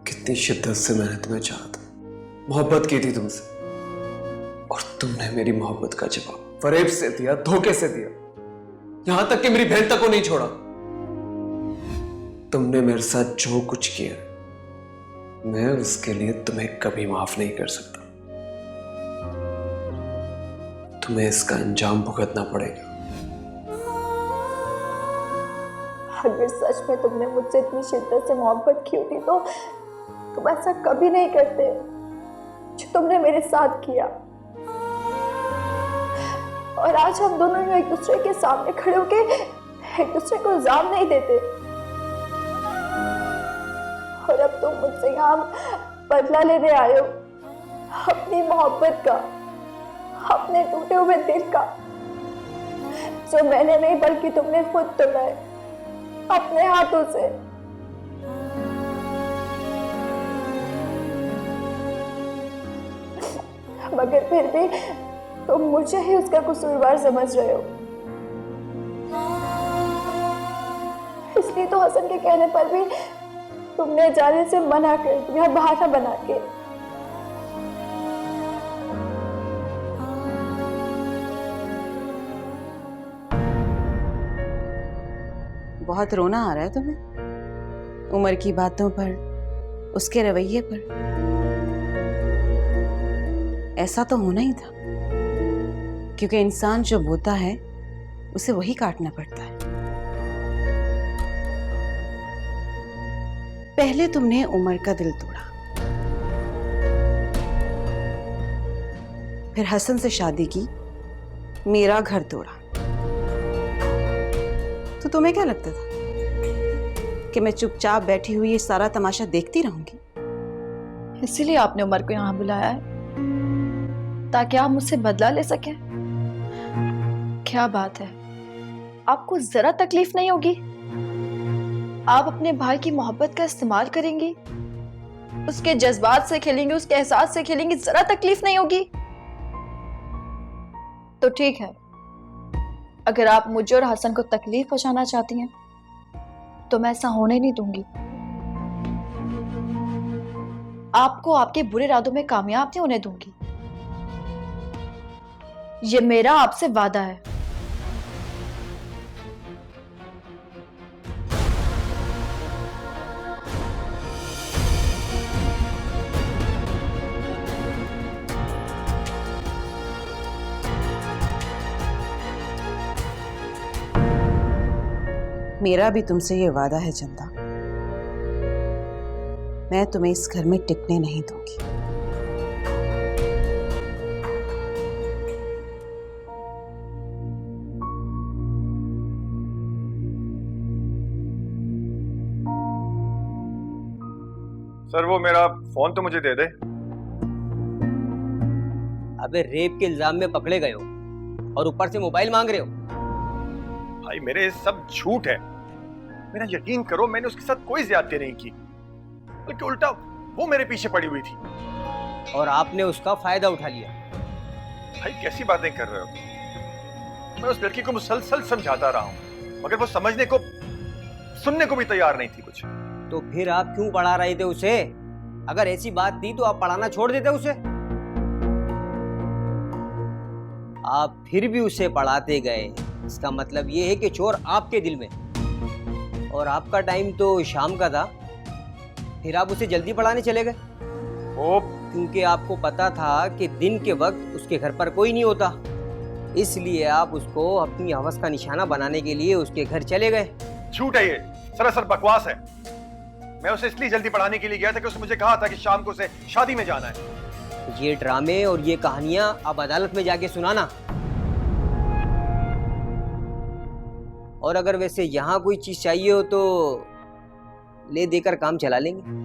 कितनी शिद्दत से मैंने तुम्हें चाहा था, मोहब्बत की थी तुमसे, और तुमने मेरी मोहब्बत का जवाब फरेब से दिया, धोखे से दिया, यहां तक कि मेरी बहन तक को नहीं छोड़ा। तुमने मेरे साथ जो कुछ किया, मैं उसके लिए तुम्हें कभी माफ नहीं कर सकता। तुम्हें इसका अंजाम भुगतना पड़ेगा। अगर सच में तुमने मुझसे इतनी शिद्दत से मोहब्बत की होती तो तुम ऐसा कभी नहीं करते जो तुमने मेरे साथ किया। और आज हम दोनों एक दूसरे के सामने खड़े होके एक दूसरे को इल्जाम नहीं देते। और अब तुम मुझसे यहाँ बदला लेने आए हो अपनी मोहब्बत का, अपने टूटे हुए दिल का, जो मैंने नहीं बल्कि तुमने खुद तोड़ा है अपने हाथों से। मगर फिर भी तुम मुझे ही उसका कसूरवार समझ रहे हो। इसलिए तो हसन के कहने पर भी तुमने जाने से मना कर दिया, बहाना बना के। बहुत रोना आ रहा है तुम्हें उमर की बातों पर, उसके रवैये पर। ऐसा तो होना ही था, क्योंकि इंसान जो बोता है उसे वही काटना पड़ता है। पहले तुमने उमर का दिल तोड़ा, फिर हसन से शादी की, मेरा घर तोड़ा। तो तुम्हें क्या लगता था कि मैं चुपचाप बैठी हुई ये सारा तमाशा देखती रहूंगी? इसीलिए आपने उमर को यहाँ बुलाया है, ताकि आप मुझसे बदला ले सकें। क्या बात है, आपको जरा तकलीफ नहीं होगी? आप अपने भाई की मोहब्बत का इस्तेमाल करेंगी, उसके जज्बात से खेलेंगी, उसके एहसास से खेलेंगी, जरा तकलीफ नहीं होगी? तो ठीक है, अगर आप मुझे और हसन को तकलीफ पहुंचाना चाहती हैं तो मैं ऐसा होने नहीं दूंगी। आपको आपके बुरे इरादों में कामयाब नहीं होने दूंगी। ये मेरा आपसे वादा है। मेरा भी तुमसे ये वादा है चंदा, मैं तुम्हें इस घर में टिकने नहीं दूंगी। सर वो मेरा फोन तो मुझे दे दे। अबे रेप के इल्जाम में पकड़े गए हो और ऊपर से मोबाइल मांग रहे हो। भाई मेरे ये सब झूठ है, मेरा यकीन करो, मैंने उसके साथ कोई ज्यादती नहीं की, बल्कि उल्टा वो मेरे पीछे पड़ी हुई थी और आपने उसका फायदा उठा लिया। भाई कैसी बातें कर रहे हो? मैं उस लड़की को मुसलसल समझाता रहा हूं, मगर वो समझने को, सुनने को भी तैयार नहीं थी कुछ। तो फिर आप क्यों पढ़ा रहे थे उसे? अगर ऐसी बात थी तो आप पढ़ाना छोड़ देते उसे। आप फिर भी उसे पढ़ाते गए, इसका मतलब ये है कि चोर आपके दिल में, और आपका टाइम तो शाम का था, फिर आप उसे जल्दी पढ़ाने चले गए। क्योंकि आपको पता था कि दिन के वक्त उसके घर पर कोई नहीं होता, इसलिए आप उसको अपनी हवस का निशाना बनाने के लिए उसके घर चले गए। झूठ है ये, सरासर बकवास है। मैं उसे इसलिए जल्दी पढ़ाने के लिए गया था कि उसने मुझे कहा था कि शाम को उसे शादी में जाना है। ये ड्रामे और ये कहानियां अब अदालत में जाके सुनाना, और अगर वैसे यहाँ कोई चीज चाहिए हो तो ले देकर काम चला लेंगे।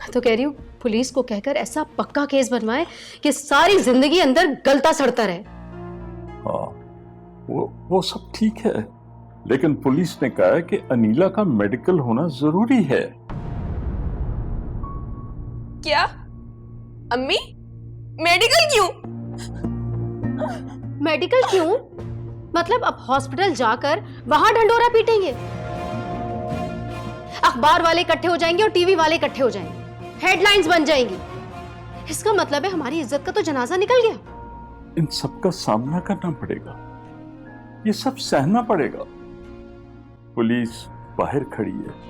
मैं तो कह रही हूँ पुलिस को कहकर ऐसा पक्का केस बनवाए कि सारी जिंदगी अंदर गलता सड़ता रहे। हाँ, वो सब ठीक है, लेकिन पुलिस ने कहा है कि अनीला का मेडिकल होना जरूरी है। क्या? अम्मी, मेडिकल क्यों? मेडिकल क्यों? मतलब अब हॉस्पिटल जाकर वहां ढंडोरा पीटेंगे, अखबार वाले इकट्ठे हो जाएंगे और टीवी वाले इकट्ठे हो जाएंगे, हेडलाइंस बन जाएंगी। इसका मतलब है हमारी इज्जत का तो जनाजा निकल गया। इन सब का सामना करना पड़ेगा, ये सब सहना पड़ेगा। पुलिस बाहर खड़ी है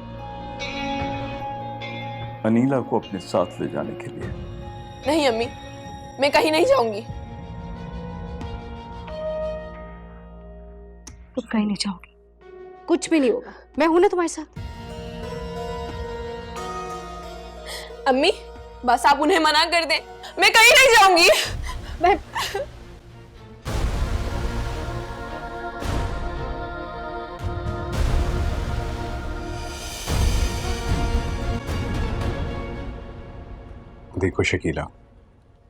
अनीला को अपने साथ ले जाने के लिए। नहीं अम्मी, मैं कहीं नहीं जाऊंगी। तुम कहीं नहीं जाओगी, कुछ भी नहीं होगा, मैं हूं ना तुम्हारे साथ। अम्मी, बस आप उन्हें मना कर दें, मैं कहीं नहीं जाऊंगी। मैं देखो शकीला,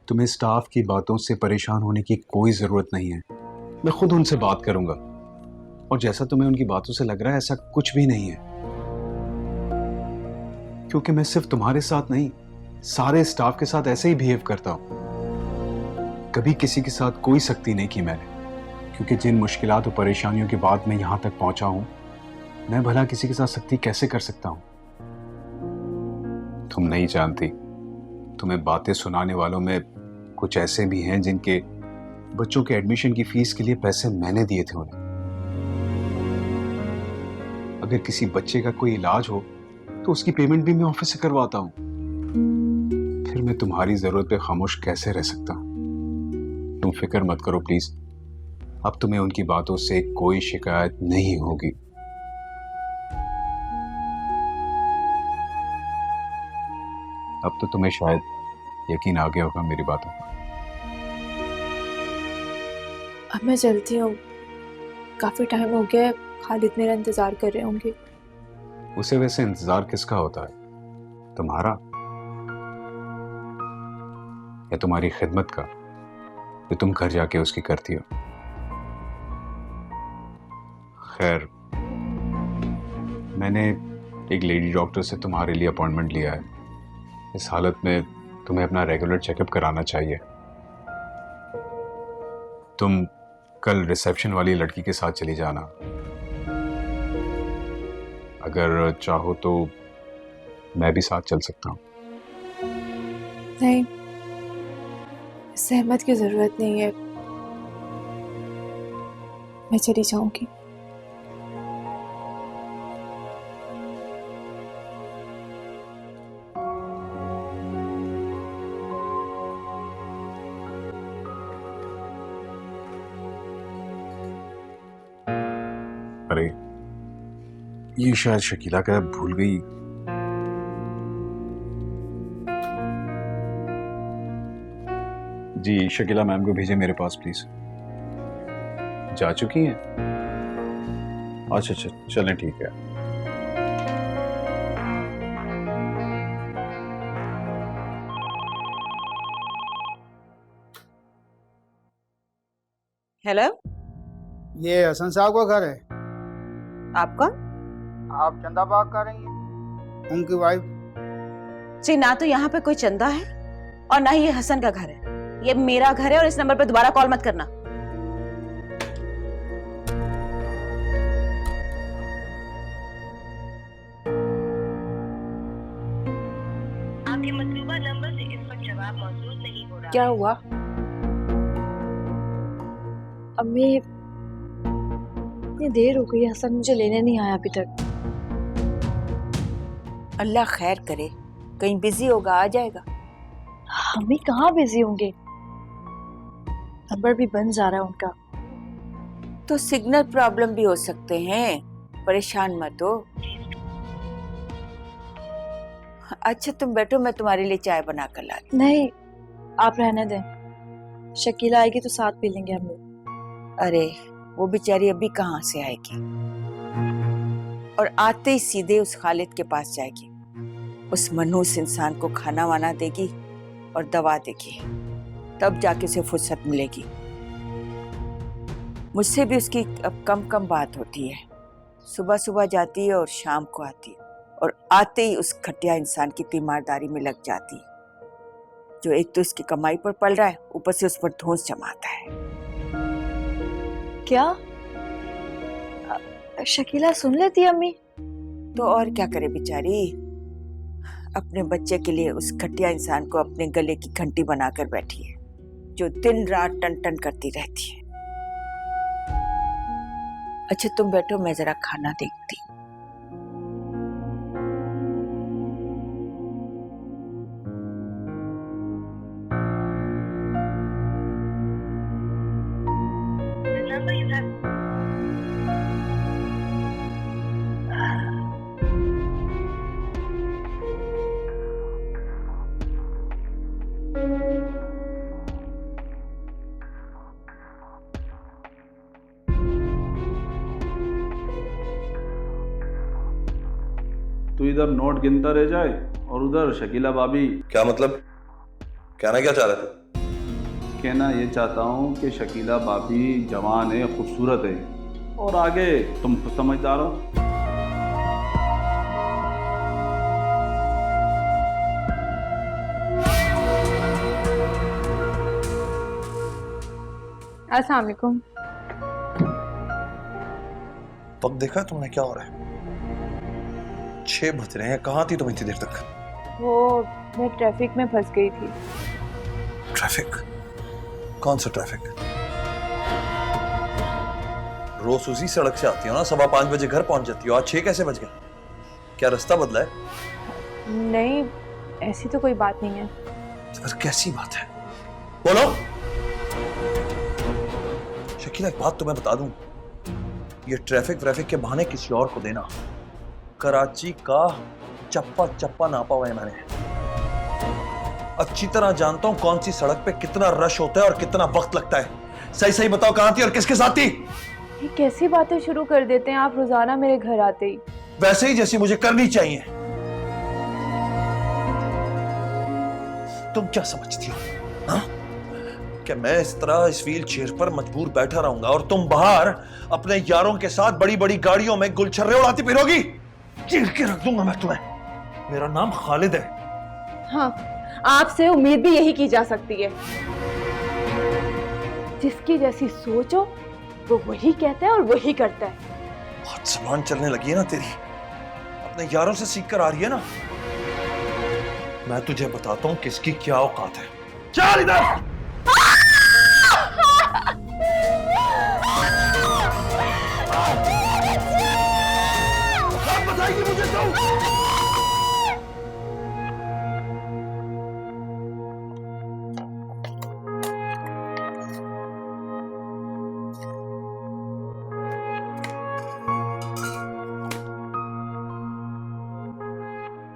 तुम्हें स्टाफ की बातों से परेशान होने की कोई जरूरत नहीं है। मैं खुद उनसे बात करूंगा, और जैसा तुम्हें उनकी बातों से लग रहा है ऐसा कुछ भी नहीं है, क्योंकि मैं सिर्फ तुम्हारे साथ नहीं सारे स्टाफ के साथ ऐसे ही बिहेव करता हूं। कभी किसी के साथ कोई सख्ती नहीं की मैंने, क्योंकि जिन मुश्किलात और परेशानियों के बाद मैं यहां तक पहुंचा हूं, मैं भला किसी के साथ सख्ती कैसे कर सकता हूं। तुम नहीं जानती, तुम्हें बातें सुनाने वालों में कुछ ऐसे भी हैं जिनके बच्चों के एडमिशन की फीस के लिए पैसे मैंने दिए थे उन्हें। अगर किसी बच्चे का कोई इलाज हो तो उसकी पेमेंट भी मैं ऑफिस से करवाता हूं। फिर मैं तुम्हारी जरूरत पे खामोश कैसे रह सकता हूं? तुम फिक्र मत करो प्लीज, अब तुम्हें उनकी बातों से कोई शिकायत नहीं होगी। अब तो तुम्हें शायद यकीन आ गया होगा मेरी बातों पर। अब मैं चलती हूँ, काफी टाइम हो गया है, खालिद मेरा इंतजार कर रहे होंगे। उसे वैसे इंतजार किसका होता है, तुम्हारा या तुम्हारी खिदमत का जो तुम घर जाके उसकी करती हो? खैर, मैंने एक लेडी डॉक्टर से तुम्हारे लिए अपॉइंटमेंट लिया है। इस हालत में तुम्हें अपना रेगुलर चेकअप कराना चाहिए। तुम कल रिसेप्शन वाली लड़की के साथ चली जाना। अगर चाहो तो मैं भी साथ चल सकता हूँ। नहीं, सहमत की जरूरत नहीं है, मैं चली जाऊंगी। अरे ये शायद शकीला का भूल गई। जी शकीला मैम को भेजे मेरे पास प्लीज। जा चुकी हैं? अच्छा अच्छा, चलें ठीक है। हेलो, ये हसन साहब का घर है। आप कौन? आप चंदा बाग का रही हैं, उनकी वाइफ। जी ना, तो यहाँ पे कोई चंदा है और ना ही ये हसन का घर है। ये मेरा घर है और इस नंबर पे दोबारा कॉल मत करना। आपके मतलूबा नंबर से इस वक्त जवाब मौजूद नहीं हो रहा। क्या हुआ? अम्मी, इतनी देर हो गई, हसन मुझे लेने नहीं आया अभी तक। अल्लाह खैर करे, कहीं बिजी होगा, आ जाएगा। अम्मी कहाँ बिजी होंगे, नंबर भी बंद जा रहा है उनका। तो सिग्नल प्रॉब्लम भी हो सकते हैं, परेशान मत हो। अच्छा तुम बैठो, मैं तुम्हारे लिए चाय बना कर लाती। नहीं, आप रहने दें, शकीला आएगी तो साथ पी लेंगे हम लोग। अरे वो बेचारी अभी कहाँ से आएगी, और आते ही सीधे उस खालिद के पास जाएगी। उस मनहूस इंसान को खाना वाना देगी और दवा देगी, तब जाके उसे फुर्सत मिलेगी। मुझसे भी उसकी अब कम कम बात होती है। सुबह सुबह जाती है और शाम को आती है, और आते ही उस घटिया इंसान की तीमारदारी में लग जाती है, जो एक तो उसकी कमाई पर पल रहा है, ऊपर से उस पर धौंस जमाता है। क्या शकीला सुन लेती अम्मी? तो और क्या करे बेचारी, अपने बच्चे के लिए उस घटिया इंसान को अपने गले की घंटी बनाकर बैठी है, जो दिन रात टन टन करती रहती है। अच्छा तुम बैठो, मैं जरा खाना देखती। तू इधर नोट गिनता रह जाए और उधर शकीला भाभी। क्या मतलब? कहना क्या चाह रहे थे? कहना ये चाहता हूँ कि शकीला भाभी जवान है, खूबसूरत है, और आगे तुम खुद समझदार हो। अस्सलाम वालेकुम। वक्त देखा तुमने क्या हो रहा है? 6 बज रहे हैं, कहाँ थी तुम इतनी देर तक? वो मैं ट्रैफिक में फंस गई थी। ट्रैफिक? कौन सा ट्रैफिक? रोज उसी सड़क से आती हो ना, 5:15 बजे घर पहुंच जाती हो, आज 6 कैसे बज गए? क्या रास्ता बदला है? नहीं, ऐसी तो कोई बात नहीं है। फिर कैसी बात है? बोलो। शकीला एक बात तुम्हें बता दूं, ये ट्रैफिक के बहाने किसी और को देना। कराची का चप्पा चप्पा नापा हुआ है मैंने, अच्छी तरह जानता हूं कौन सी सड़क पे कितना रश होता है और कितना वक्त लगता है। सही सही बताओ कहां थी और किसके साथ थी? ये कैसी बातें शुरू कर देते हैं आप रोजाना मेरे घर आते ही। वैसे ही जैसी मुझे करनी चाहिए। तुम क्या समझती हो हाँ? कि मैं इस तरह इस व्हील चेयर पर मजबूर बैठा रहूंगा और तुम बाहर अपने यारों के साथ बड़ी बड़ी गाड़ियों में गुलछर्रे उड़ाती फिरोगी? चीर के रख दूंगा मैं तुम्हें। मेरा नाम खालिद है। हाँ, आपसे उम्मीद भी यही की जा सकती है। जिसकी जैसी सोच हो वो वही कहता है और वही करता है। बहुत जुबान चलने लगी है ना तेरी, अपने यारों से सीख कर आ रही है ना। मैं तुझे बताता हूं किसकी क्या औकात है। चल इधर। बताएगी मुझे तो।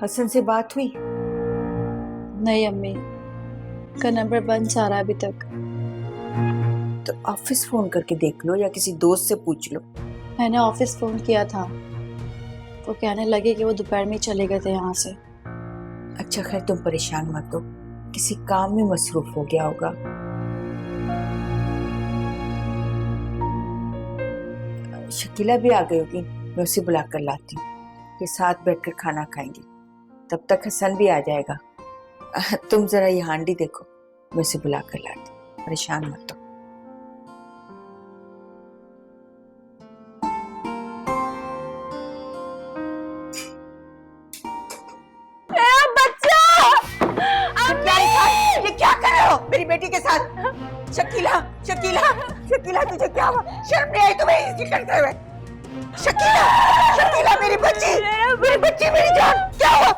हसन से बात हुई? नहीं अम्मी, का नंबर बंद जा रहा है अभी तक। तो ऑफिस फोन करके देख लो या किसी दोस्त से पूछ लो। मैंने ऑफिस फोन किया था, वो कहने लगे कि वो दोपहर में चले गए थे यहाँ से। अच्छा खैर तुम परेशान मत हो, किसी काम में मसरूफ हो गया होगा। शकीला भी आ गई होगी, मैं उसे बुला कर लाती हूँ, ये साथ बैठकर खाना खाएंगे। तब तक हसन भी आ जाएगा। तुम जरा ये हांडी देखो, मैं उसे बुला कर लाती हूँ, परेशान मत हो। ये क्या कर रहे हो मेरी बेटी के साथ? शकीला शकीला शकीला तुझे क्या हुआ? शर्म नहीं आई तुम्हें इसकी करते हुए? शकीला शकीला मेरी बच्ची मेरी जान, क्या हुआ?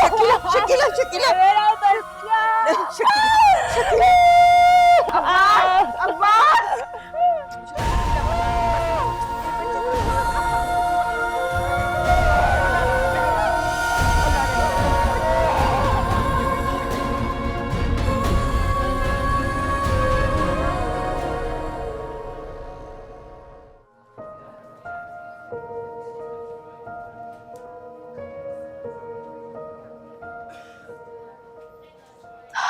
शकीला शकीला शकीला मेरा बच्चा। शकीला अब्बास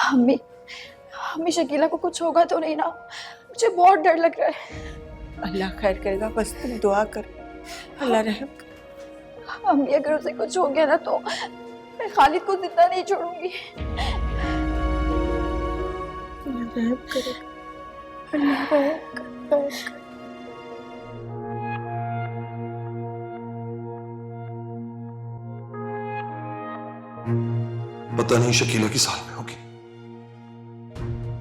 अम्मी, अम्मी शकीला को कुछ होगा तो नहीं ना? मुझे बहुत डर लग रहा है। अल्लाह खैर करेगा, बस तुम दुआ कर, अल्लाह रहम करे। अम्मी अगर उसे कुछ हो गया ना तो मैं खालिद को जिंदा नहीं छोड़ूंगी। अल्लाह रहम करेगा, अल्लाह रहम करेगा। पता नहीं शकीला किस हाल में होगी।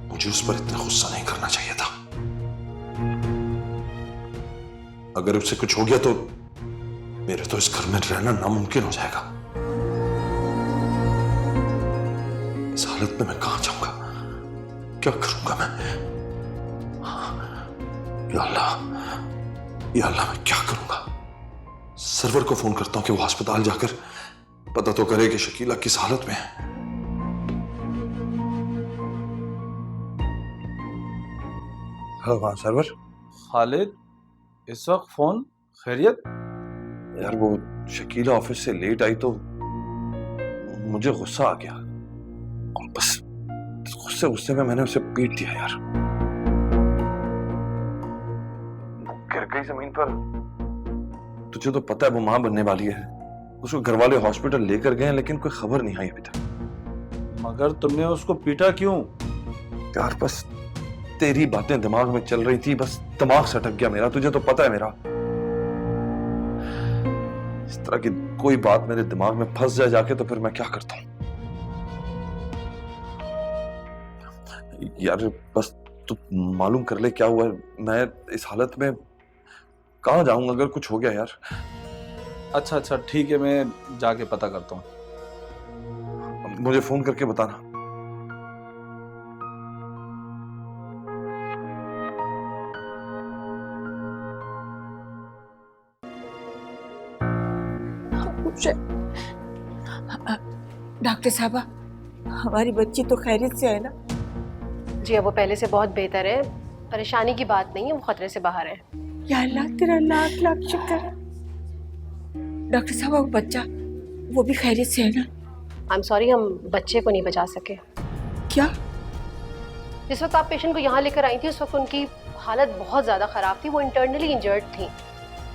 मुझे उस पर इतना गुस्सा नहीं करना चाहिए था। अगर उससे कुछ हो गया तो मेरे तो इस घर में रहना नामुमकिन हो जाएगा। इस हालत में मैं कहां जाऊंगा, क्या करूंगा मैं? या अल्लाह मैं क्या करूंगा? सरवर को फोन करता हूं कि वो अस्पताल जाकर पता तो करे कि शकीला किस हालत में है। हेलो हाँ सरवर। खालिद, इस वक्त फोन? खैरियत? यार वो शकीला ऑफिस से लेट आई तो मुझे गुस्सा आ गया और बस गुस्से में मैंने उसे पीट दिया यार। गिर गई जमीन पर। तुझे तो पता है वो मां बनने वाली है। उसको घर वाले हॉस्पिटल लेकर गए लेकिन कोई खबर नहीं आई अभी तक। मगर तुमने उसको पीटा क्यों? यार बस तेरी बातें दिमाग में चल रही थी, बस दिमाग सटक गया मेरा। तुझे तो पता है मेरा, इस तरह की कोई बात मेरे दिमाग में फंस जाए जाके तो फिर मैं क्या करता हूं। यार बस तू मालूम कर ले क्या हुआ। मैं इस हालत में कहां जाऊंगा अगर कुछ हो गया यार। अच्छा ठीक है, मैं जाके पता करता हूँ। मुझे फोन करके बताना। डॉक्टर साहबा, हमारी बच्ची तो खैरियत से है ना? जी अब वो पहले से बहुत बेहतर है, परेशानी की बात नहीं है, वो खतरे से बाहर है। या अल्लाह तेरा लाख लाख शुक्र है। डॉक्टर साहब वो बच्चा वो भी खैरियत से है ना? आई एम सॉरी, हम बच्चे को नहीं बचा सके। क्या? जिस वक्त आप पेशेंट को यहाँ लेकर आई थी उस वक्त उनकी हालत बहुत ज़्यादा ख़राब थी। वो इंटरनली इंजर्ड थी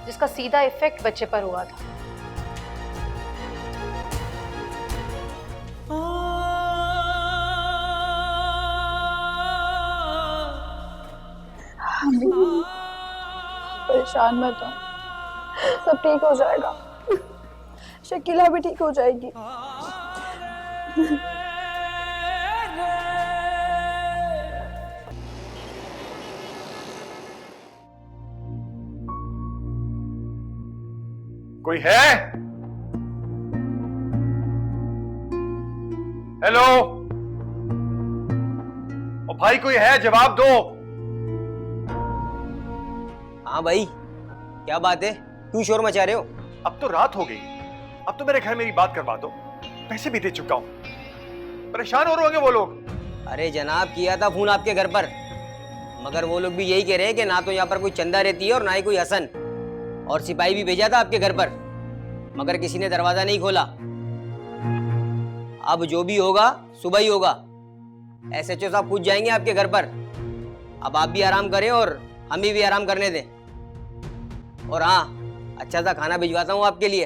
जिसका सीधा इफेक्ट बच्चे पर हुआ था। परेशान मत हो, सब ठीक हो जाएगा। शकीला भी ठीक हो जाएगी। कोई है? हेलो? ओ भाई कोई है? जवाब दो। हाँ भाई, क्या बात है? क्यों शोर मचा रहे हो? अब तो रात हो गई, अब तो मेरे घर मेरी बात करवा दो। पैसे भी दे चुका हूं, परेशान हो रहे होंगे वो लोग। अरे जनाब, किया था फोन आपके घर पर, मगर वो लोग भी यही कह रहे हैं कि ना तो यहाँ पर कोई चंदा रहती है और ना ही कोई हसन। और सिपाही भी भेजा था आपके घर पर, मगर किसी ने दरवाजा नहीं खोला। अब जो भी होगा सुबह ही होगा। SHO साहब पूछ जाएंगे आपके घर पर। अब आप भी आराम करें और हमें भी आराम करने दें। और हाँ, अच्छा सा खाना भिजवाता हूँ आपके लिए।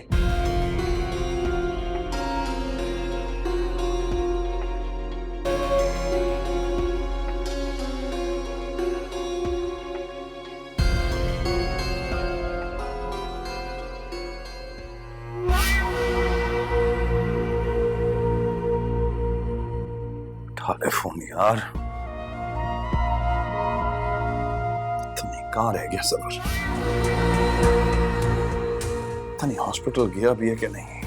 उठा ले फोन यार। तुम्हें कहाँ रह गया सबर? पता नहीं हॉस्पिटल गया भी है कि नहीं।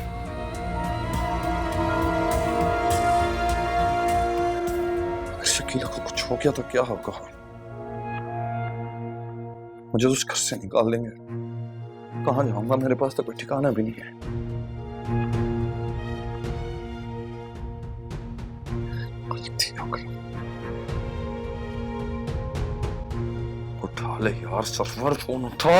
अगर शकीला को कुछ हो गया तो क्या होगा? मुझे तो उस घर से निकाल देंगे। कहाँ जाऊंगा? मेरे पास तो कोई ठिकाना भी नहीं है। गलती हो गई। उठा ले यार सरवर, फोन उठा।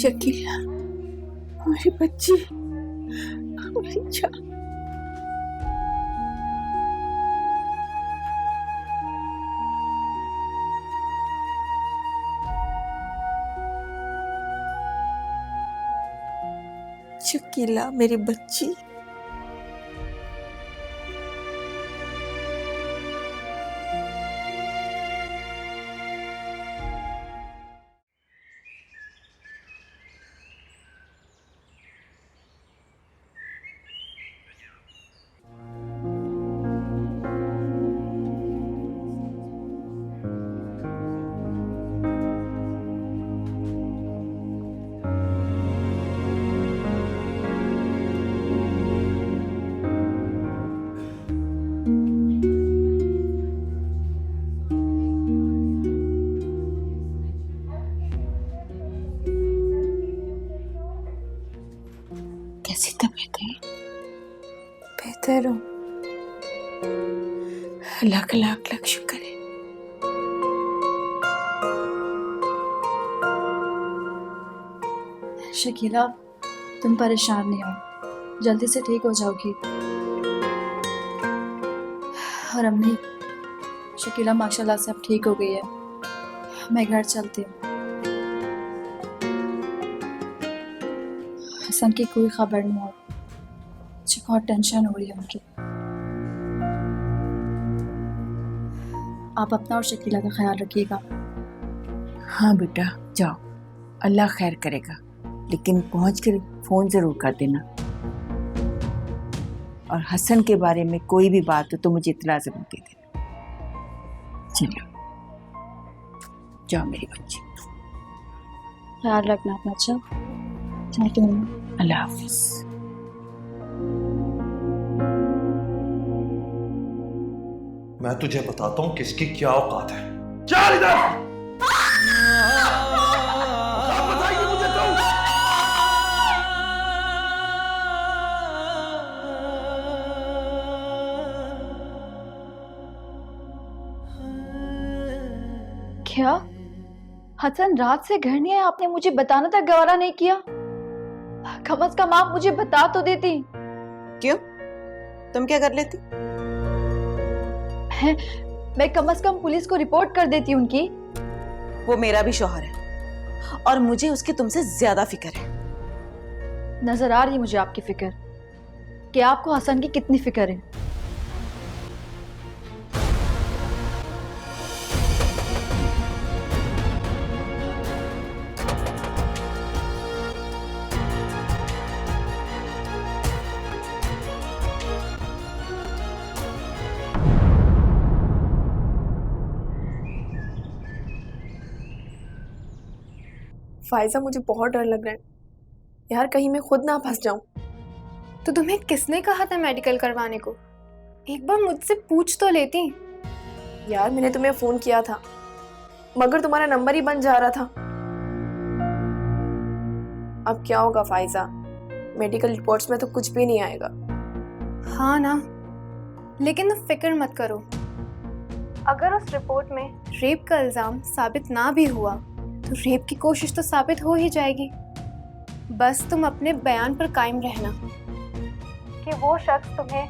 शकीला मेरी बच्ची, मेरी जान। शकीला मेरी बच्ची। कैसी तबीयत है? बेहतर हूँ, लाख लाख लाख शुक्र है। शकीला तुम परेशान नहीं हो, जल्दी से ठीक हो जाओगी। और अम्मी, शकीला माशाल्लाह से अब ठीक हो गई है। मैं घर चलती हूँ। हसन की कोई खबर नहीं है, मुझे बहुत टेंशन हो रही है उनकी। आप अपना और शकीला का ख्याल रखिएगा। हाँ बेटा जाओ, अल्लाह खैर करेगा, लेकिन पहुंच कर फोन जरूर कर देना। और हसन के बारे में कोई भी बात हो तो मुझे इत्तला जरूर दे देना। चलो जाओ मेरी बच्ची, ख्याल रखना अपना। अच्छा चाहती हूँ। अल्लाह हाफिज। मैं तुझे बताता हूं किसकी क्या औकात है। चल इधर। औकात बताएगी मुझे तू। क्या हसन रात से घर नहीं आया? आपने मुझे बताना तक गवारा नहीं किया। कम से कम आप मुझे बता तो देती। क्यों, तुम क्या कर लेती? मैं कम से कम पुलिस को रिपोर्ट कर देती उनकी। वो मेरा भी शौहर है और मुझे उसकी तुमसे ज्यादा फिक्र है। नजर आ रही है मुझे आपकी फिक्र, कि आपको हसन की कितनी फिक्र है। फायजा मुझे बहुत डर लग रहा है यार, कहीं मैं खुद ना फंस जाऊं। तो तुम्हें किसने कहा था मेडिकल करवाने को? एक बार मुझसे पूछ तो लेती। यार मैंने तुम्हें फोन किया था मगर तुम्हारा नंबर ही बंद जा रहा था। अब क्या होगा फायजा, मेडिकल रिपोर्ट्स में तो कुछ भी नहीं आएगा। हाँ ना, लेकिन तुम फिक्र मत करो। अगर उस रिपोर्ट में रेप का इल्जाम साबित ना भी हुआ तो रेप की कोशिश तो साबित हो ही जाएगी। बस तुम अपने बयान पर कायम रहना कि वो शख्स तुम्हें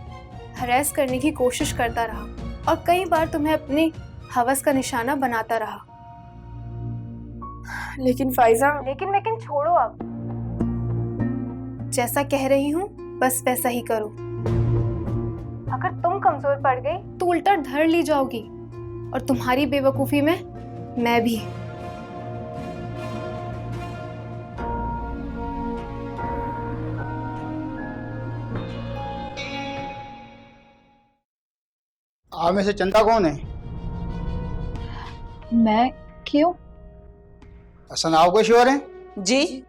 हरेस करने की कोशिश करता रहा और कई बार तुम्हें अपनी हवस का निशाना बनाता रहा। लेकिन फायजा, लेकिन छोड़ो अब। जैसा कह रही हूँ बस वैसा ही करो। अगर तुम कमजोर पड़ गई तो उल्टा धर ली जाओगी और तुम्हारी बेवकूफी में मैं भी। आप में से चंदा कौन है? मैं? क्यों? हसन आपके शोहर हैं? जी।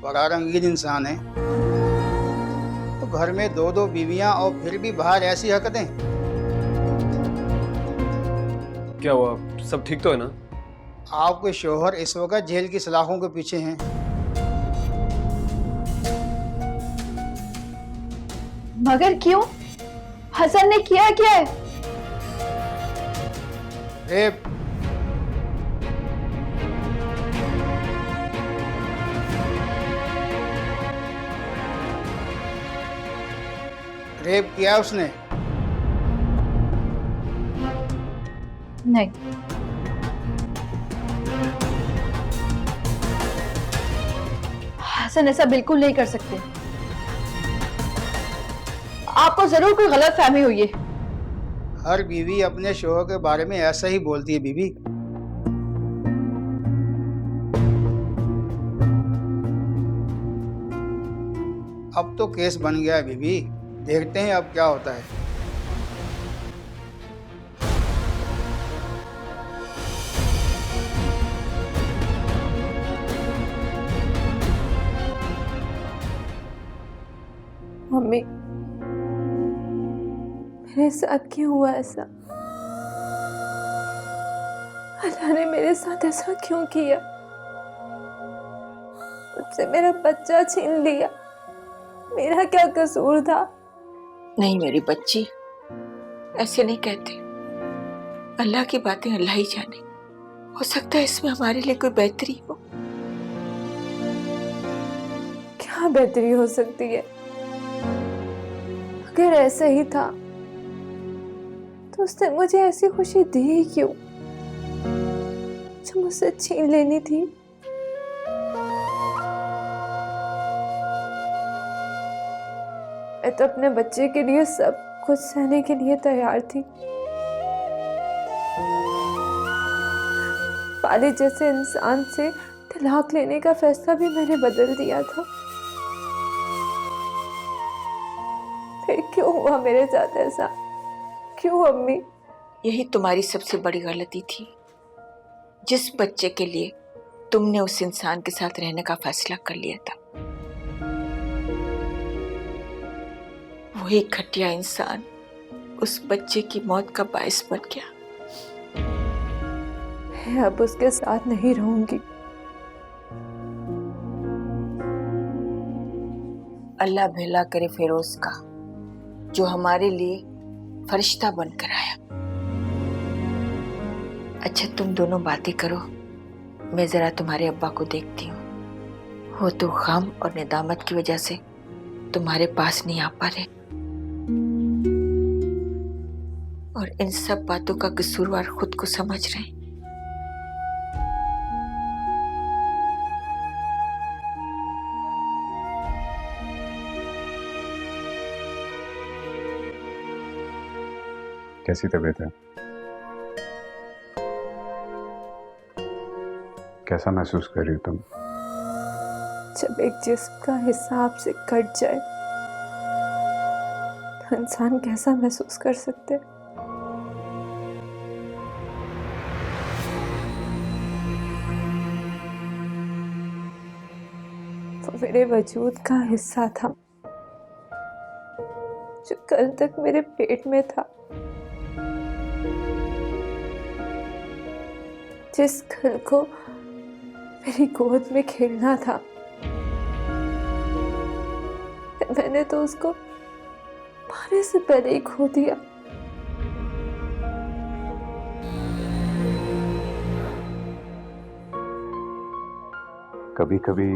बड़ा रंगीन इंसान है, तो घर में दो दो बीवियां और फिर भी बाहर ऐसी हरकतें। क्या हुआ, सब ठीक तो है ना? आपके शोहर इस वक्त जेल की सलाखों के पीछे हैं। मगर क्यों? हसन ने किया क्या है? रेप। रेप किया उसने? नहीं, हसन ऐसा बिल्कुल नहीं कर सकते। आपको जरूर कोई गलत फहमी हुई है। हर बीवी अपने शोहर के बारे में ऐसा ही बोलती है बीबी। अब तो केस बन गया है बीबी, देखते हैं अब क्या होता है। मम्मी, मेरे साथ क्यों हुआ ऐसा? अल्लाह ने मेरे साथ ऐसा क्यों किया? मुझसे मेरा बच्चा छीन लिया। मेरा क्या कसूर था? नहीं मेरी बच्ची, ऐसे नहीं कहते। अल्लाह की बातें अल्लाह ही जाने। हो सकता है इसमें हमारे लिए कोई बेहतरी हो। क्या बेहतरी हो सकती है? अगर ऐसा ही था तो उसने मुझे ऐसी खुशी दी ही क्यों जो मुझसे छीन लेनी थी? मैं तो अपने बच्चे के लिए सब कुछ सहने के लिए तैयार थी। वालिद जैसे इंसान से तलाक लेने का फैसला भी मैंने बदल दिया था। फिर क्यों हुआ मेरे साथ ऐसा? क्यों अम्मी? यही तुम्हारी सबसे बड़ी गलती थी। जिस बच्चे के लिए तुमने उस इंसान के साथ रहने का फैसला कर लिया था, वही घटिया इंसान उस बच्चे की मौत का बायस बन गया। मैं अब उसके साथ नहीं रहूंगी। अल्लाह भला करे फिरोज का, जो हमारे लिए फरिश्ता बनकर आया। अच्छा तुम दोनों बातें करो, मैं जरा तुम्हारे अब्बा को देखती हूँ। वो तो गम और नेदामत की वजह से तुम्हारे पास नहीं आ पा रहे, और इन सब बातों का कसूरवार खुद को समझ रहे हैं। कैसी तबीयत है? कैसा महसूस कर रही हो तुम? जब एक जिस्म का हिस्सा आपसे कट जाए तो इंसान कैसा महसूस कर सकते हैं? वो मेरे वजूद का हिस्सा था जो कल तक मेरे पेट में था, जिस कल को मेरी गोद में खेलना था। मैंने तो उसको पाने से पहले ही खो दिया। कभी कभी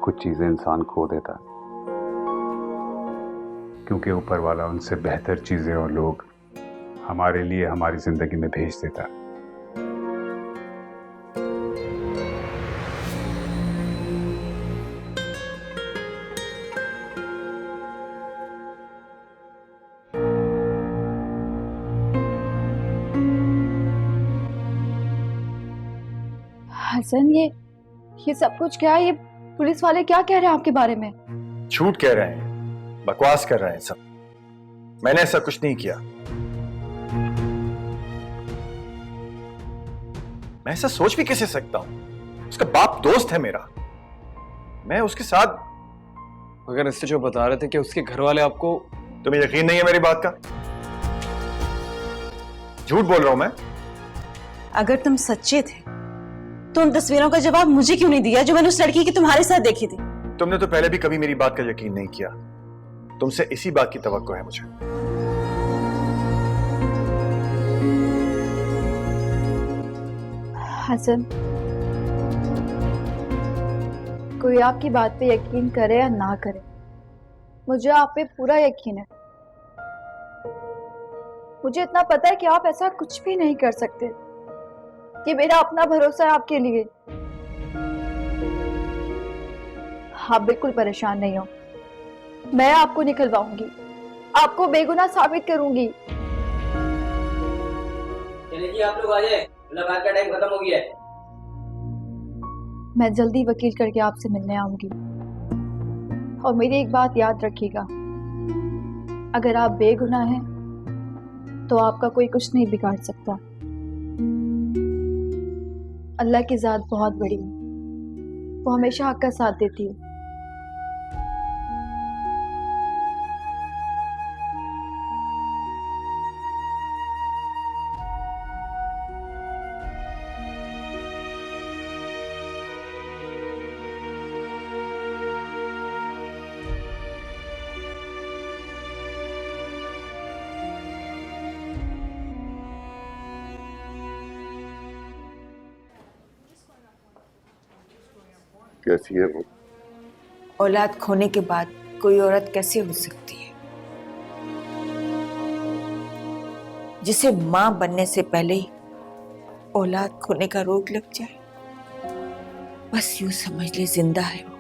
कुछ चीजें इंसान खो देता है क्योंकि ऊपर वाला उनसे बेहतर चीजें और लोग हमारे लिए हमारी जिंदगी में भेज देता है। हसन, ये सब कुछ क्या है? ये पुलिस वाले क्या कह रहे हैं आपके बारे में? झूठ कह रहे हैं, बकवास कर रहे हैं सब। मैंने ऐसा कुछ नहीं किया। मैं ऐसा सोच भी कैसे सकता हूं? उसका बाप दोस्त है मेरा, मैं उसके साथ। मगर इससे जो बता रहे थे कि उसके घर वाले आपको। तुम्हें यकीन नहीं है मेरी बात का? झूठ बोल रहा हूं मैं? अगर तुम सच्चे थे तो उन तस्वीरों का जवाब मुझे क्यों नहीं दिया जो मैंने उस लड़की की तुम्हारे साथ देखी थी? तुमने तो पहले भी कभी मेरी बात का यकीन नहीं किया। तुमसे इसी बात की तवक्को है मुझे। हसन, कोई आपकी बात पे यकीन करे या ना करे, मुझे आप पे पूरा यकीन है मुझे इतना पता है कि आप ऐसा कुछ भी नहीं कर सकते। ये मेरा अपना भरोसा है आपके लिए। आप बिल्कुल परेशान नहीं हो, मैं आपको निकलवाऊंगी, आपको बेगुनाह साबित करूंगी। चलिए जी, आप लोग आ जाए, मुलाकात का टाइम खत्म हो गया है। मैं जल्दी वकील करके आपसे मिलने आऊंगी। और मेरी एक बात याद रखिएगा, अगर आप बेगुनाह हैं तो आपका कोई कुछ नहीं बिगाड़ सकता। अल्लाह की जात बहुत बड़ी है, वो हमेशा हक का साथ देती है। कैसी है वो? औलाद खोने के बाद कोई औरत कैसे हो सकती है जिसे मां बनने से पहले ही औलाद खोने का रोग लग जाए? बस यूं समझ ले जिंदा है वो।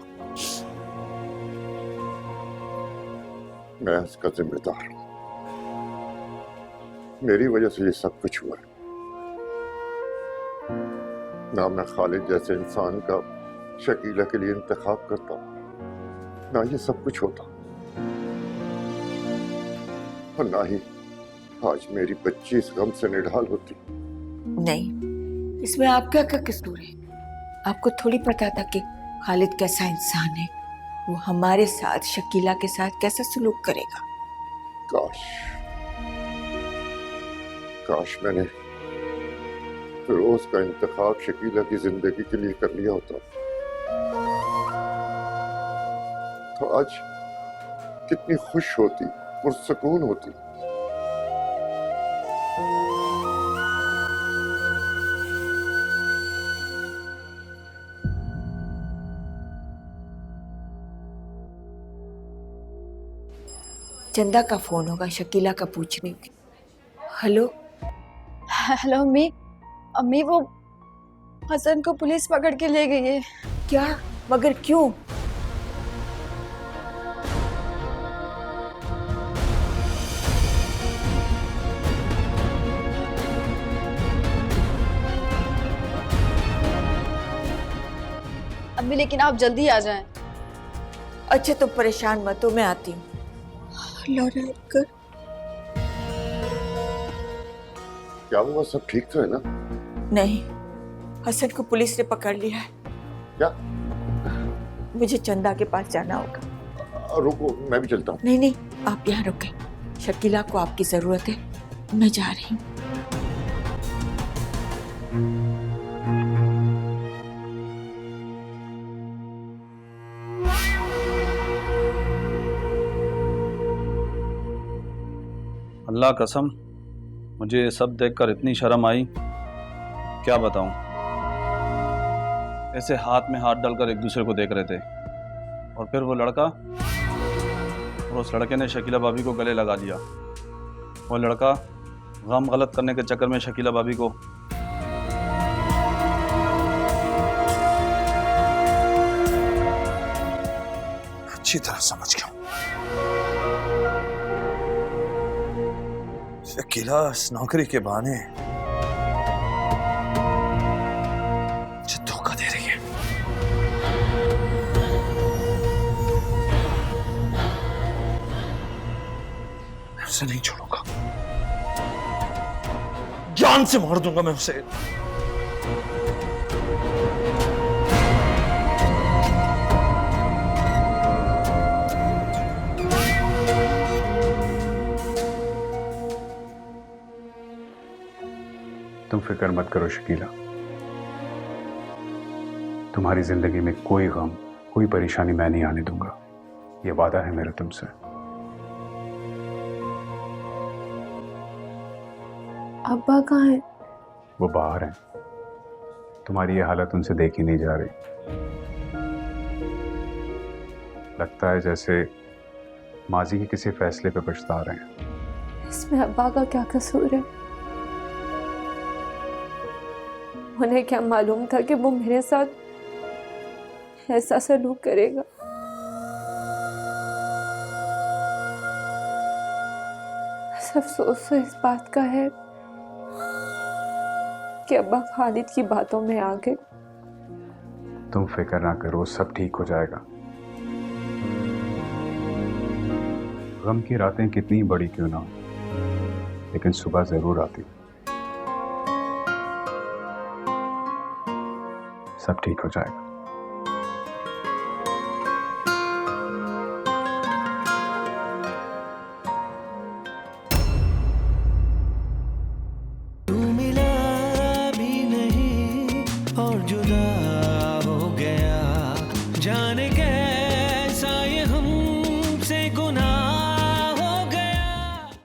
मैं इसका जिम्मेदार हूं, मेरी वजह से ये सब कुछ हुआ है। ना मैं खालिद जैसे इंसान का शकीला के लिए इंतखाब करता, ना ये सब कुछ होता, और ना ही आज मेरी बच्ची इस गम से निढाल होती। नहीं, इसमें आपका क्या कसूर है? आपको थोड़ी पता था कि खालिद कैसा इंसान है, वो हमारे साथ शकीला के साथ कैसा सलूक करेगा। काश मैंने फिरोज का इंतखाब शकीला की जिंदगी के लिए कर लिया होता तो आज कितनी खुश होती, पुरसकून होती। चंदा का फोन होगा, शकीला का पूछ रही थी। हेलो हेलो अम्मी, अम्मी वो हसन को पुलिस पकड़ के ले गई है। क्या? मगर क्यों? अम्मी लेकिन आप जल्दी आ जाएं। अच्छा तो परेशान मत हो, मैं आती हूँ। कर क्या हुआ? सब ठीक तो है ना? नहीं, हसन को पुलिस ने पकड़ लिया है। क्या? मुझे चंदा के पास जाना होगा। रुको, मैं भी चलता हूँ। नहीं नहीं, आप यहाँ रुके, शकीला को आपकी जरूरत है, मैं जा रही हूँ। अल्लाह कसम, मुझे ये सब देखकर इतनी शर्म आई, क्या बताऊं। ऐसे हाथ में हाथ डालकर एक दूसरे को देख रहे थे, और फिर वो लड़का और उस लड़के ने शकीला भाभी को गले लगा लिया। वो लड़का गम गलत करने के चक्कर में शकीला भाभी को अच्छी तरह समझ गया। शकीला इस नौकरी के बहाने मुझे धोखा दे रही है। मैं उसे नहीं छोड़ूंगा, जान से मार दूंगा मैं उसे। तुम फिक्र मत करो शकीला, तुम्हारी जिंदगी में कोई गम, कोई परेशानी मैं नहीं आने दूंगा, ये वादा है मेरा तुमसे। अब्बा कहाँ हैं? वो बाहर हैं, तुम्हारी ये हालत उनसे देखी नहीं जा रही। लगता है जैसे माजी के किसी फैसले पे पछता रहे हैं। इसमें अब्बा का क्या कसूर है? उन्हें क्या मालूम था कि वो मेरे साथ ऐसा सलूक करेगा? अफसोस तो इस बात का है कि अब्बा खालिद की बातों में आ गए। तुम फिक्र ना करो, सब ठीक हो जाएगा। गम की रातें कितनी बड़ी क्यों ना हो, लेकिन सुबह जरूर आती। सब ठीक हो जाएगा। तू मिला भी नहीं और जुदा